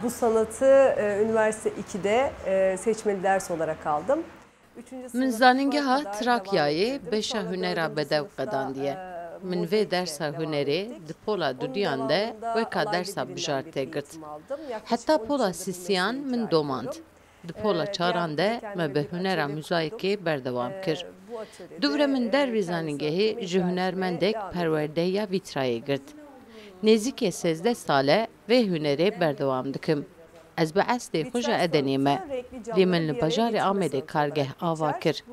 Bu sanatı üniversite 2'de seçmeli ders olarak aldım. Min zanîngeha Trakyayê beşa hunera bedew qedandiye. Min vê dersa hunerê di pola dudiyan de weka dersa bijar tê girt. Heta pola sisiyan min domand. Di pola çaran de me bi hunera muzayikê berdewam kir. Duvre min dervî zanîngehê ji hunermendek perwerdeya vîtrayê girt. Nêzîkê 13 sale vê hunerê berdewam dikim. Ez bi estê xwe ji Edenê me. Lê min li bajarê Amedê kargeh ava kir.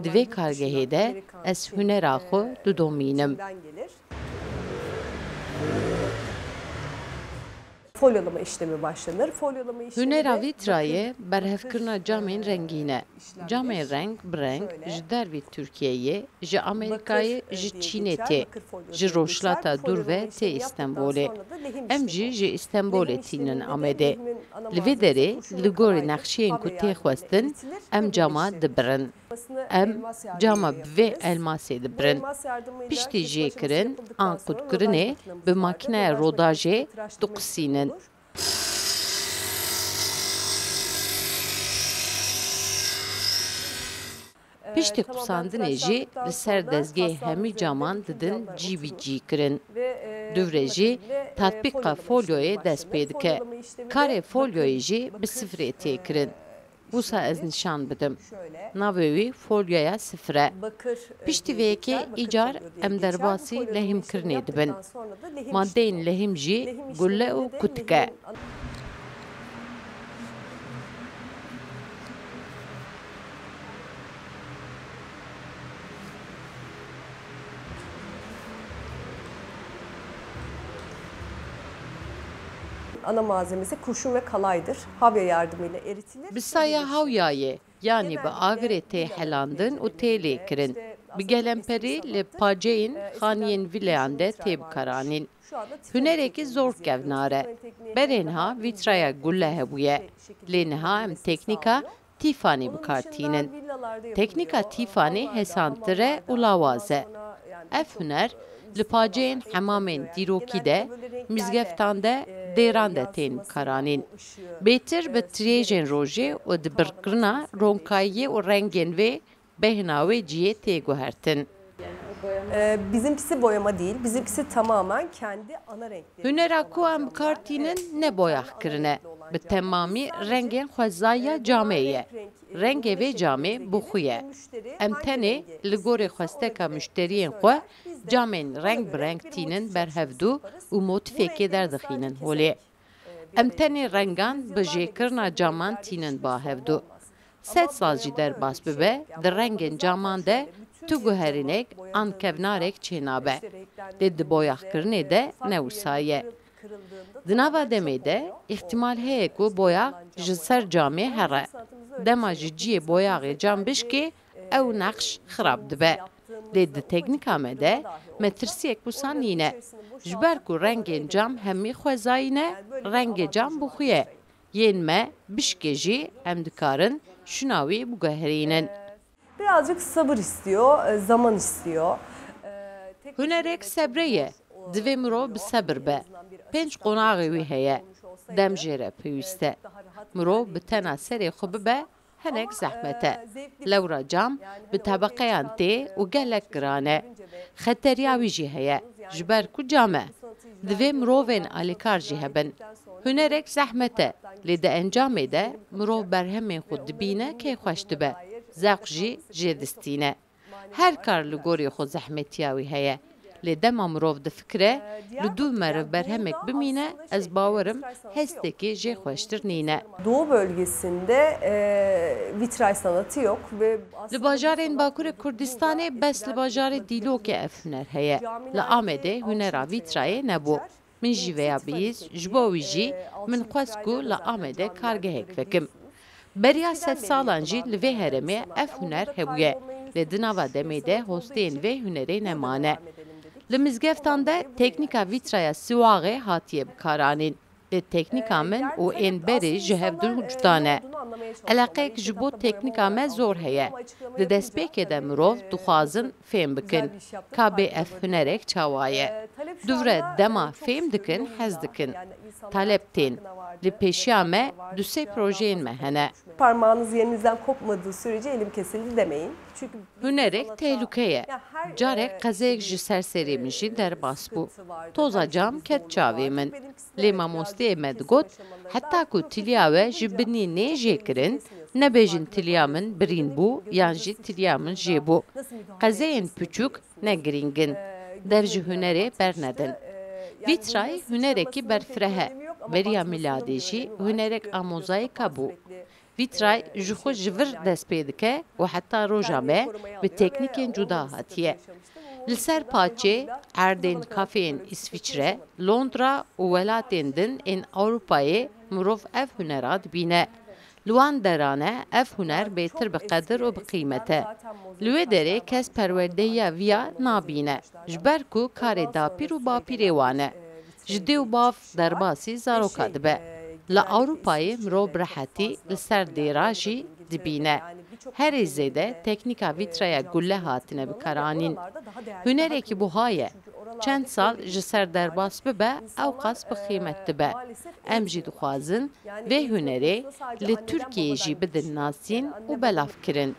Di vê kargehê de ez hunera xwe didomînim. Folyolama işlemi başlanır. Folyolama işlemi Hunera vîtrayê berhevkirina camên rengîn e. Camên reng bi reng ji dervî Tirkiyeyê, ji Amerîkayê, ji Çînê tê. Ji Rojhilata dur ve tê İstenbolê. Em jî ji İstenbolê tînin Amedê. Li vê derê li gorî nexşeyên ku tê xwestin, em cama dibirin. Em cama bi vê elmasê dibirin. Piştî jê kirin, an qutkirinê bi makîneya rodajê diqusînin. Piştî qusandinê jî li ser dezgehê hemî caman didin cîvî kirin. Duvre jî tatbîqa folyoyê dest pê dike. Karê folyoyê jî bi sifirê tê kirin. Wisa ez nîşan bidim. Navê wî folyoya sifir e. Piştî vê yekê îcar em derbasî lehîmkirinê dibin. Maddeyên lehîm jî gulle û kutik e. Ana malzemesi kurşun ve kalaydır. Havya yardımıyla eritilir. Bi saya hawyayê, yanî bi agirê tê helandin û tê lêkirin. Bi gelemperî li paceyên xaniyên vîleyan de tê bikaranîn. Hunerekî zor kevnar e. Berê niha vîtraya gulle hebûye. Lê niha em teknîka tîfanê bikartînin. Teknîka tîfanê hesantir e û lawaz e. Ev huner li paceyên hemamên dîrokî de, mizgeftan de, dêran de tên bikaranîn. Bêtir bi tirêjên rojê û di birkirina ronkayiyê û rengên wê behna wê ciyê tê guhertin. Bizimkisi boyama değil, bizimkisi tamamen kendi ana renkleri. Hunera ku em bikartînin ne boyax kirine. Bi temamî rengên xwezaya camê ye. Rengê vê camê bu xwe ye. Em tenê li gorê xwesteka müşteriyên xwe camên reng bi reng tînin berhevdû û motifekê derdixînin holê. Em tenê rengan bi jêkirina caman tînin bahevdû. 100 sal jî derbas bibe, di rengên caman de tu guherînek an kevnarek çênabe. Lê di boyaxkirinê de ne wisa ye. Di nava demê de îhtimal heye ku boyax ji ser camê here. Dema ji ciyê boyaxê cam bişkê, ew nexş xirab dibe. Lê di teknîka me de me tirsiyek wisa nîne. Ji ber ku rengên cam hemî xwezayî ne, rengê cam bu xwe ye. Yên me bişkê jî em dikarin şuna wî biguherînin. Birazcık sabır istiyor, zaman istiyor. Hunerek sebre ye. Divê mirov bi sebir be. Pênc qonaxê wî heye. Dem jê re pêwîst e. Mirov bi tena serê xwe bibe, hinek zehmet e. Lewra cam bi tebeqeyan tê û gelek giran e. Xeteriya wî jî heye. Ji ber ku cam e. Divê mirovên alîkar jî hebin. Hunerek zehmet e. Lê di encamê de mirov berhemên xwe dibîne kê xweş dibe. Zevq jî jêdistîne. Her kar li gorî xwe zehmetiya wî heye. Lê dema mirov difikire, li dû meriv berhemek bimîne, ez bawerim hestekî jê xweştir nîne. Doğu bölgesinde vitray sanatı yok ve li bajarên Bakurê Kurdistanê bes li bajarê Dîlokê ev huner heye. Li Amedê hunera vîtrayê nebû. Min jî veya bîst, ji bo wî jî min xwest ku li Amedê kargehek vekim. Beriya 100 salan jî li vê herêmê ev huner hebûye. Lê di nava demê de hosteyên vê hunerê nemane. Li mizgeftan de teknîka vîtraya siwaxê hatiye bikaranîn. Lê teknîka min û ên berê ji hev cuda ne. علاقەیەک ji bo teknika me zor heye. Di destpêkê de mirov dixwazin fêm bikin. Kabê ev hunerek çawa ye. Duvre dema fêm dikin, hez dikin. Talep tên. Li pêşiya me du sê projeyên me hene. Parmağınız yerinizden kopmadığı sürece elim kesildi demeyin. Çünkü Hunerek tehlikeye. Carek qezeyek ji ser serê min jî derbas bû. Toza cam ket çavê min. Lê mamosteyê me digot, heta ku tiliya we ji binî nê jê kirin, nebêjin tiliya min birîn bû yan jî tiliya min jê bû. Qezeyên piçûk ne girîngin. Dev ji hunerê bernedin. Vîtrayê hunerekî berfireh e. Beriya miladê jî hunerek amozayîka bû. Vîtray ji xwe ji vir dest pê dike û heta roja me bi teknîkên cuda hatiye. Li ser paçê, erdên kafeyên İsviçre, Londra û welatên din ên Ewropayê mirov ev hunera dibîne. Li wan derane ev huner bêtir bi qedir û bi qîmet e. Li wê derê kes perwerdehiya vîya nabîne. Ji ber ku karê dapîr û bapîrê wan e. Ji dê û bav derbasî zaroka dibe. Li Ewropayê mirov bi rehetî li ser dêra jî dibîne. Herê zêde teknîka vîtraya gulle hatine bikaranîn. Hunerekî buha ye. Çend sal ji ser derbas bibe ew qas bi qîmet dibe. Em jî dixwazin vê hunerê li Tirkiyeyê jî bidin nasîn û belav kirin.